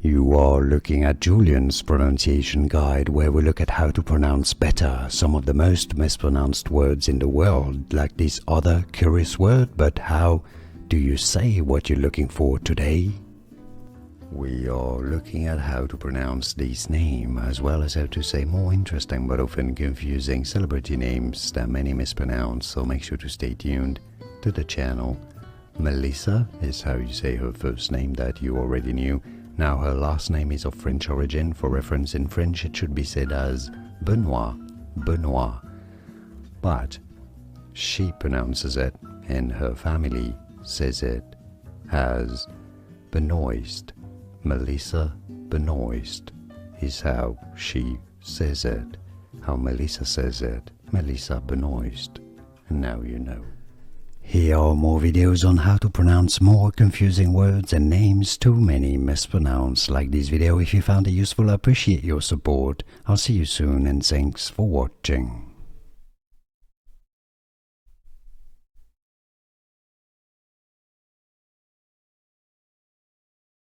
You are looking at Julian's pronunciation guide, where we look at how to pronounce better some of the most mispronounced words in the world, like this other curious word. But how do you say what you're looking for today? We are looking at how to pronounce this name, as well as how to say more interesting but often confusing celebrity names that many mispronounce, so make sure to stay tuned to the channel. Melissa is how you say her first name, that you already knew. Now her last name is of French origin. For reference, in French it should be said as Benoist, Benoist. But she pronounces it, and her family says it as Benoist. Melissa Benoist is how she says it. How Melissa says it, Melissa Benoist. And now you know. Here are more videos on how to pronounce more confusing words and names too many mispronounced. Like this video if you found it useful. I appreciate your support. I'll see you soon, and thanks for watching.